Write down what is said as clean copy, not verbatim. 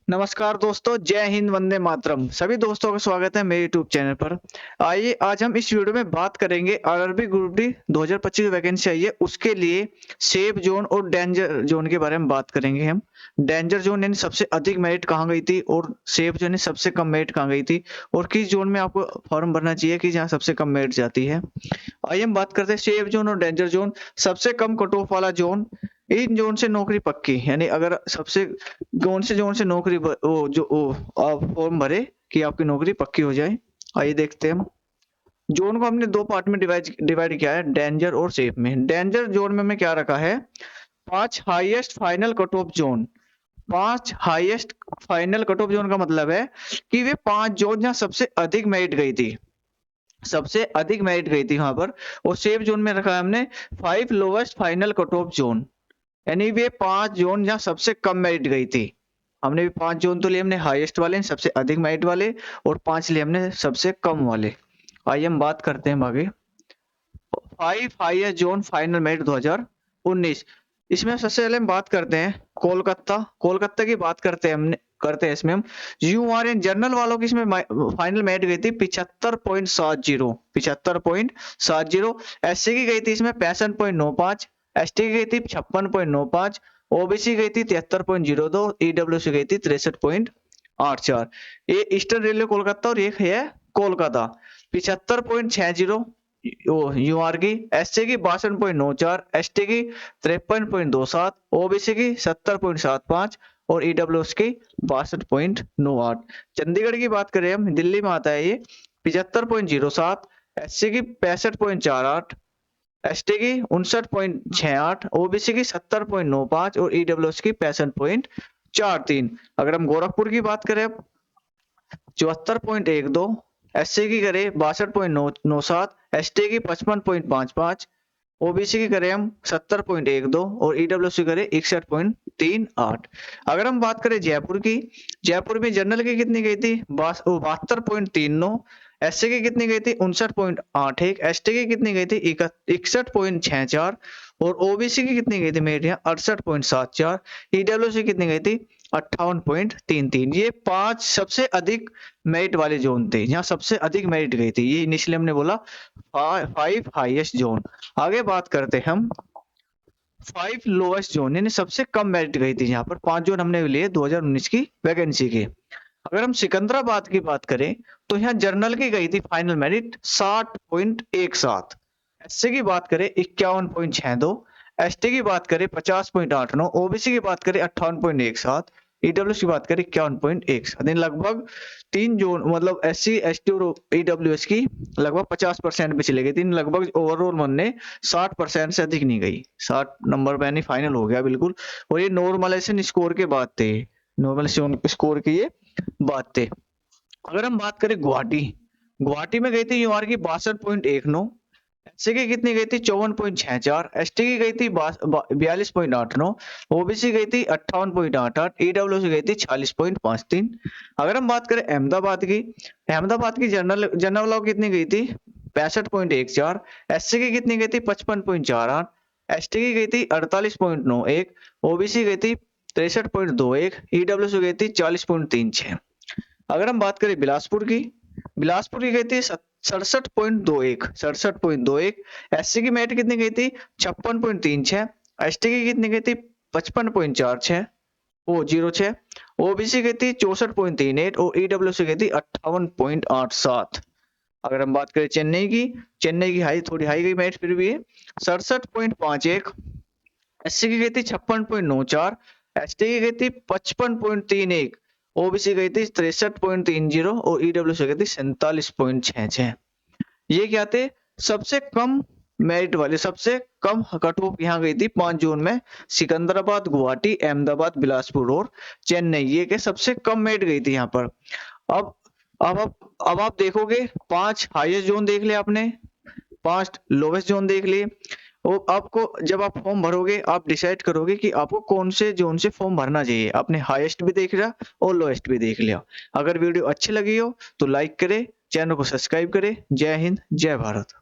नमस्कार दोस्तों, जय हिंद, वंदे मातरम। सभी दोस्तों का स्वागत है मेरे यूट्यूब चैनल पर। आइए आज हम इस वीडियो में बात करेंगे आरआरबी ग्रुप डी 2025 की वैकेंसी आई है, उसके लिए सेफ जोन और डेंजर जोन के बारे में बात करेंगे हम। डेंजर जोन यानी सबसे अधिक मेरिट कहाँ गई थी और सेफ जोन यानी सबसे कम मेरिट कहाँ गई थी और किस जोन में आपको फॉर्म भरना चाहिए कि जहाँ सबसे कम मेरिट जाती है। आइए हम बात करते हैं सेफ जोन और डेंजर जोन। सबसे कम कट ऑफ वाला जोन, इन जोन से नौकरी पक्की, यानी अगर सबसे जोन से नौकरी आप फॉर्म भरे कि आपकी नौकरी पक्की हो जाए। आइए देखते हैं हम। जोन को हमने दो पार्ट में डिवाइड किया है, डेंजर और सेफ में। डेंजर जोन में हमें क्या रखा है, 5 highest final cut off zone. 5 highest final cut off zone का मतलब है कि वे 5 जोन जहां सबसे अधिक मेरिट गई थी, सबसे अधिक मेरिट गई थी वहां पर। और सेफ जोन में रखा है हमने 5 lowest final cut off zone, यानी वे 5 जोन जहां सबसे कम मेरिट गई थी। हमने भी 5 जोन तो लिए हमने हाईएस्ट वाले, सबसे अधिक मेरिट वाले, और 5 लिए हमने सबसे कम वाले। आइए हम बात करते हैं आगे। 5 हाईएस्ट जोन फाइनल मेरिट 2019। इसमें सबसे पहले हम बात करते हैं कोलकाता। कोलकाता की बात करते हैं इसमें हम। यूआर एन जनरल वालों की इसमें फाइनल मेरिट गई थी 75.70, 75.70। एससी की गई थी इसमें 65.95, एसटी की गई थी 56.95, ओबीसी गई थी 73.02, ईडब्ल्यूसी गई थी 63.84। ये ईस्टर्न रेलवे कोलकाता और एक है कोलकाता। 75.60 यूआर की, एससी की 62.94, एसटी की 53.27, ओबीसी की 70.75 और ईडब्ल्यूएस की 62.98। चंडीगढ़ की बात करें हम, दिल्ली में आता है ये 75.07, एससी की 65.48, एसटी की 59.68, ओबीसी की 70.95 और ईडब्ल्यूएस की 65.43। अगर हम गोरखपुर की बात करें 74.12, एससी की करें 62.97, एसटी की 55.55, ओबीसी की करें हम 70.12 और ईडब्ल्यूसी करें 61.38। अगर हम बात करें जयपुर की, जयपुर में जनरल की कितनी गई थी 72.39, एससी की कितनी गई थी 59.81, एसटी की कितनी गई थी 61.64 और ओबीसी की कितनी गई थी मेरे यहाँ 68.74, ईडब्ल्यूसी कितनी गई थी 58.33। ये 5 सबसे अधिक मेरिट वाले जोन थे, जहाँ सबसे अधिक मेरिट गई थी। ये इनिशियली हमने बोला 5 हाईएस्ट जोन। आगे बात करते हैं हम 5 लोएस्ट जोन, यानी सबसे कम मेरिट गई थी। यहाँ पर 5 जोन हमने लिए 2019 की वैकेंसी के। अगर हम सिकंदराबाद की बात करें तो यहाँ जर्नल की गई थी फाइनल मेरिट 60.17, एससी की बात करें 51.62, एसटी की बात करें 50.89, ओबीसी की बात करें 58.17, ईडब्ल्यूएस की बात करें 51.17। लगभग 3 जोन मतलब एससी एसटी और ईडब्ल्यूएस की लगभग 50% पे चले गए। 3 लगभग ओवरऑल मन ने 60% से अधिक नहीं गई। 60 नंबर पे फाइनल हो गया बिल्कुल। और ये नॉर्मलाइजेशन स्कोर के बाद थे, नॉर्मलाइजेशन स्कोर की ये बात थे। अगर हम बात करें गुवाहाटी, गुवाहाटी में गई थी यूआर की 62.19, एससी की कितनी गई थी 54.64, एसटी की गई थी 42.89, ओबीसी गई थी 58.88, ईडब्ल्यूसी गई थी 46.53। अगर हम बात करें अहमदाबाद की, अहमदाबाद की जनरल जनरल लॉ कितनी गई थी 65.14, एससी की कितनी गई थी 55.48, एसटी की गई थी 48.91, ओबीसी गई थी 63.21, ईडब्ल्यूसी गई थी 40.36। अगर हम बात करें बिलासपुर की, बिलासपुर की गई थी 67.21, 67.21, एससी की मेरिट कितनी गई थी 56.36, एसटी की कितनी गई थी 55.46 ओ 06, ओबीसी गई थी 64.38 और ईडब्ल्यूसी गई थी 58.87। अगर हम बात करें चेन्नई की, चेन्नई की थोड़ी हाई गई मेरिट फिर भी है 67.51, एससी की गई थी 56.94, एसटी की गई थी 55.31, ओबीसी गई थी 63.30 और ईडब्ल्यूसी गई थी 47.66। ये क्या थे सबसे कम मेरिट वाले, सबसे कम कट ऑफ यहाँ गई थी 5 जोन में। सिकंदराबाद, गुवाहाटी, अहमदाबाद, बिलासपुर और चेन्नई, ये के सबसे कम मेरिट गई थी यहाँ पर। अब अब आप देखोगे 5 हाईएस्ट जोन देख लिया आपने, 5 लोवेस्ट जोन देख लिए। और आपको जब आप फॉर्म भरोगे आप डिसाइड करोगे कि आपको कौन से जोन से फॉर्म भरना चाहिए। आपने हाईएस्ट भी देख लिया और लोएस्ट भी देख लिया। अगर वीडियो अच्छी लगी हो तो लाइक करें, चैनल को सब्सक्राइब करें। जय हिंद, जय भारत।